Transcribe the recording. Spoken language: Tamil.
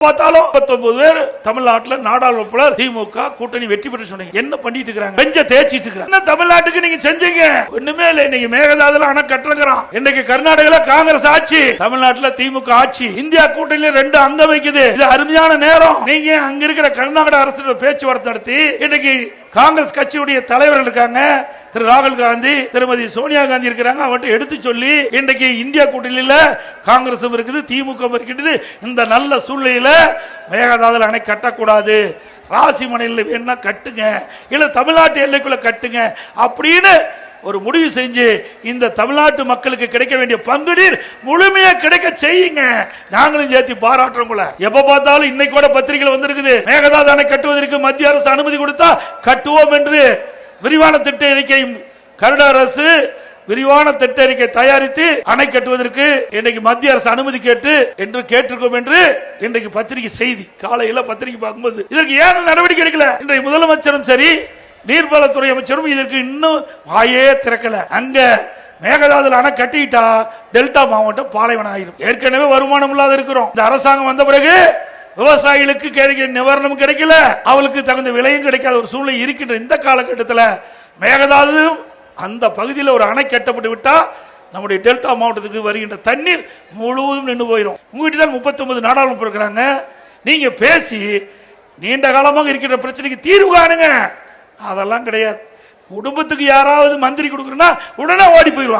பார்த்தாலும் 19 பேர் தமிழ்நாட்டுல நாடாளுமன்ற திமுக கூட்டணி வெற்றி பெற்று சொன்னீங்க. என்ன பண்ணிட்டு இருக்காங்க? பெஞ்ச தேய்ச்சிட்டு இருக்காங்க. என்ன தமிழ்நாட்டுக்கு நீங்க செஞ்சீங்க? ஒண்ணுமே இல்ல. இன்னைக்கு மேகதாதுல அணை கட்டுறோம். இன்னைக்கு கர்நாடகால காங்கிரஸ் ஆட்சி, தமிழ்நாட்டுல திமுக ஆட்சி. இந்தியா கூட்டணியில 2 அங்கம் வைக்குது. இது அருமையான நேரம். நீங்க அங்க இருக்கிற கர்நாடக அரசு பேச்சுவார்த்தை நடத்தி இன்னைக்கு காங்கிரஸ் கட்சியுடைய தலைவர்கள் இருக்காங்க, திரு ராகுல் காந்தி, திருமதி சோனியா காந்தி இருக்கிறாங்க. அவர்கிட்ட எடுத்து சொல்லி இன்றைக்கு இந்தியா கூட்டணியில காங்கிரஸ் இருக்குது, திமுக இருக்கிறது. இந்த நல்ல சூழ்நிலையில மேகதாதுல அணை கட்டக்கூடாது, ராசிமனையில் வேணா கட்டுங்க, இல்ல தமிழ்நாட்டு எல்லைக்குள்ள கட்டுங்க அப்படின்னு ஒரு முடிவு செஞ்சு இந்த தமிழ்நாட்டு மக்களுக்கு கிடைக்க வேண்டிய பங்குநீர் முழுமையா கிடைக்க செய்யுங்க. நாங்களும் சேர்த்து பாராட்டுறோம். எப்ப பார்த்தாலும் இன்னைக்கு கூட பத்திரிகைகள் வந்திருக்குது, மேகதாது அணை கட்டுவதற்கு மத்திய அரசு அனுமதி கொடுத்தா கட்டுவோம் என்று விரிவான திட்ட அறிக்கை கர்நாடக அரசு விரிவான திட்ட அறிக்கை தயாரித்து அணை கட்டுவதற்கு இன்றைக்கு மத்திய அரசு அனுமதி கேட்டு என்று கேட்டிருக்கோம் என்று இன்றைக்கு பத்திரிகை செய்தி. காலையில் பத்திரிகை பார்க்கும்போது இதற்கு ஏன் நடவடிக்கை எடுக்கல? இன்றைக்கு முதலமைச்சரும் சரி நீர்வளத்துறை அமைச்சரும் இதற்கு இன்னும் வாயே திறக்கல. அங்க மேகதாதுல அணை கட்டிட்டா டெல்டா மாவட்டம் பாலைவனம் ஆயிரும். ஏற்கனவே வருமானம் இல்லாத இருக்கிறோம். இந்த அரசாங்கம் வந்த பிறகு விவசாயிகளுக்கு கிடைக்கிற நிவாரணம் கிடைக்கல, அவளுக்கு தகுந்த விலையும் கிடைக்காத ஒரு சூழ்நிலை இருக்கின்ற இந்த காலகட்டத்தில் மேகதாது அந்த பகுதியில் ஒரு அணை கட்டப்பட்டு விட்டா நம்முடைய டெல்டா மாவட்டத்துக்கு வருகின்ற தண்ணீர் முழுவதும் நின்று போயிடும். உங்ககிட்ட தான் 39 நாடாளுமன்றம் இருக்கிறாங்க. நீங்க பேசி நீண்ட காலமாக இருக்கிற பிரச்சனைக்கு தீர்வு காணுங்க. அதெல்லாம் கிடையாது. குடும்பத்துக்கு யாராவது மந்திரி கொடுக்குறேன்னா உடனே ஓடி போயிடுவாங்க.